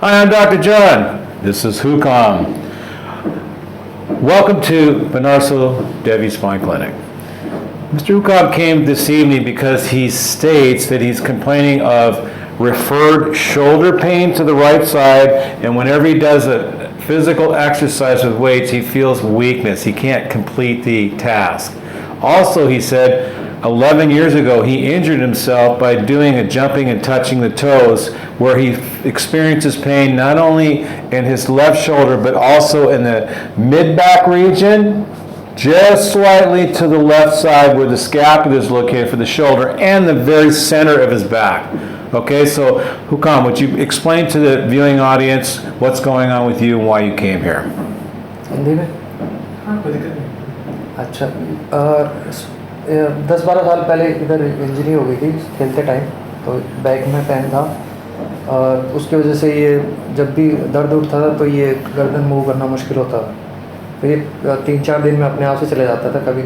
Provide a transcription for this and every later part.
Hi, I'm Dr. John. This is Hukam. Welcome to Banarso Devi Spine Clinic. Mr. Hukam came this evening because he states that he's complaining of referred shoulder pain to the right side, and whenever he does a physical exercise with weights, he feels weakness. He can't complete the task. Also, he said 11 years ago he injured himself by doing a jumping and touching the toes, where he experiences pain not only in his left shoulder but also in the mid-back region, just slightly to the left side where the scapula is located for the shoulder, and the very center of his back. Okay, so Hukam, would you explain to the viewing audience what's going on with you and why you came here? Hindi में हाँ कोई दिक्कत नहीं। अच्छा 10-12 साल पहले इधर injury हो गई थी खेलते टाइम, तो बैक में पेन था। उसकी वजह से ये जब भी दर्द उठता था तो ये गर्दन मूव करना मुश्किल होता था। तो ये 3-4 दिन में अपने आप से चले जाता था। कभी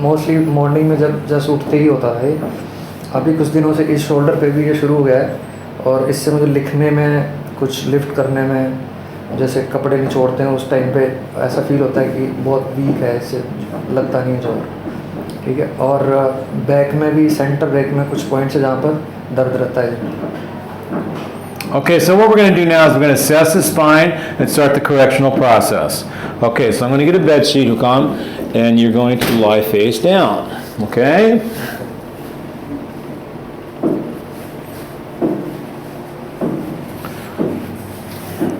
मोस्टली मॉर्निंग में जब जस्ट उठते ही होता था ये। अभी कुछ दिनों से इस शोल्डर पे भी ये शुरू हो गया है, और इससे मुझे लिखने में, कुछ लिफ्ट करने में, जैसे कपड़े निचोड़ते हैं उस टाइम पे ऐसा फील होता है कि बहुत वीक है, इससे लगता नहीं जोर। ठीक है, और बैक में भी, सेंटर बैक में कुछ पॉइंट्स है जहाँ पर दर्द रहता है। Okay, so what we're going to do now is we're going to assess the spine and start the correctional process. Okay, so I'm going to get a bed sheet, Hukam, and you're going to lie face down. Okay?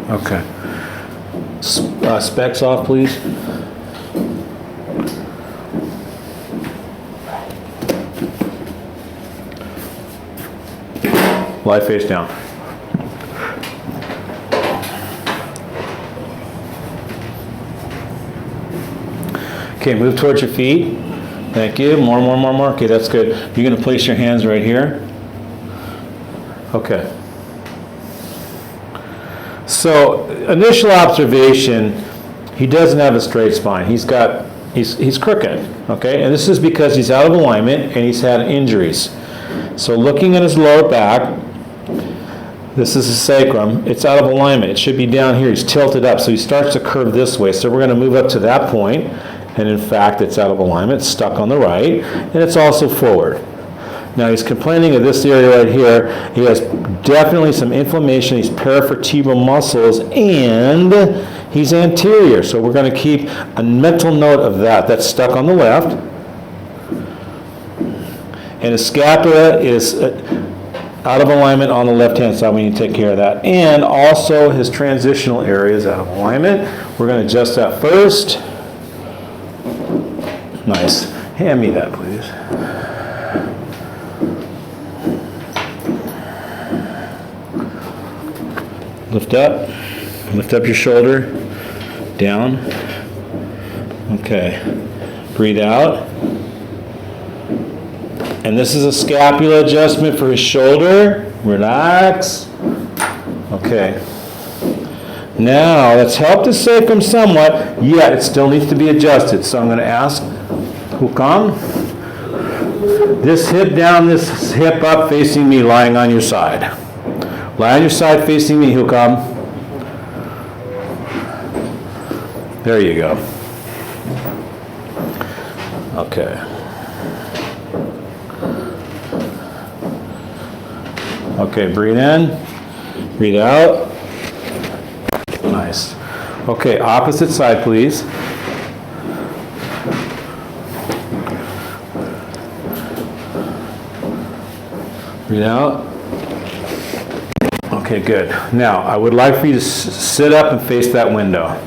Okay. Specs off, please. Lie face down. Okay, move towards your feet. Thank you. More. Okay, that's good. You're going to place your hands right here. Okay. So, initial observation, he doesn't have a straight spine. He's crooked, okay? And this is because he's out of alignment and he's had injuries. So looking at his lower back, this is the sacrum. It's out of alignment. It should be down here. He's tilted up, so he starts to curve this way. So we're going to move up to that point, and in fact, it's out of alignment. It's stuck on the right, and it's also forward. Now he's complaining of this area right here. He has definitely some inflammation. He's paravertebral muscles, and he's anterior. So we're going to keep a mental note of that. That's stuck on the left. And his scapula is out of alignment on the left-hand side. We need to take care of that. And also his transitional area is out of alignment. We're going to adjust that first. Nice. Hand me that, please. Lift up your shoulder, down. Okay, breathe out. And this is a scapula adjustment for his shoulder. Relax. Okay. Now, let's help the sacrum somewhat, yet it still needs to be adjusted. So I'm going to ask Hukam, this hip down, this hip up, facing me, lying on your side. Lie on your side facing me, Hukam. There you go. Okay. Okay, breathe in, breathe out. Nice. Okay, opposite side, please. Breathe out. Okay, good. Now, I would like for you to sit up and face that window.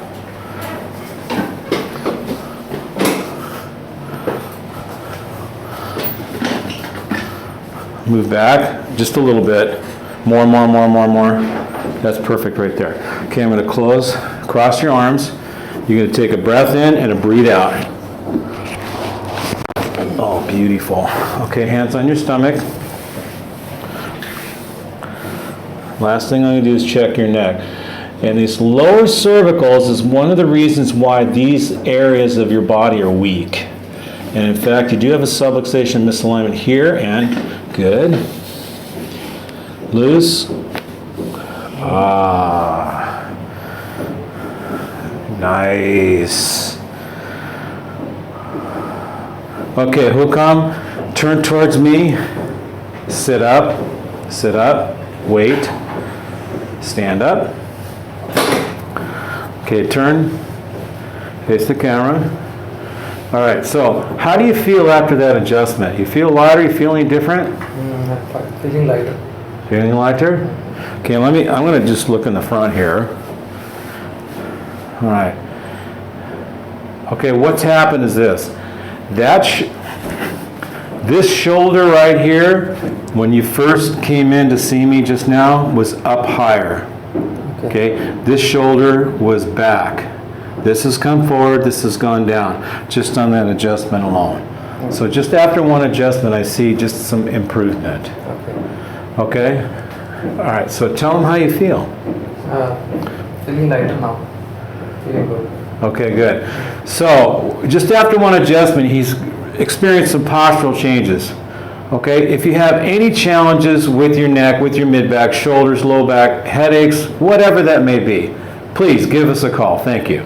Move back just a little bit. More. That's perfect right there. Okay, I'm going to cross your arms. You're going to take a breath in and a breathe out. Oh, beautiful. Okay, hands on your stomach. Last thing I'm going to do is check your neck. And these lower cervicals is one of the reasons why these areas of your body are weak. And in fact, you do have a subluxation misalignment here, and good. Loose. Ah, nice. Okay, Hukam, turn towards me. Sit up, wait, stand up. Okay, turn, face the camera. All right, so how do you feel after that adjustment? You feel lighter, you feel any different? I'm fine. Feeling lighter. Feeling lighter? Okay, I'm gonna just look in the front here. All right. Okay, what's happened is this. This shoulder right here, when you first came in to see me just now, was up higher. Okay, this shoulder was back. This has come forward, this has gone down, just on that adjustment alone. So just after one adjustment, I see just some improvement. Okay? All right, so tell them how you feel. Feeling lighter now. Feeling good. Okay, good. So just after one adjustment, he's experienced some postural changes. Okay, if you have any challenges with your neck, with your mid-back, shoulders, low back, headaches, whatever that may be, please give us a call. Thank you.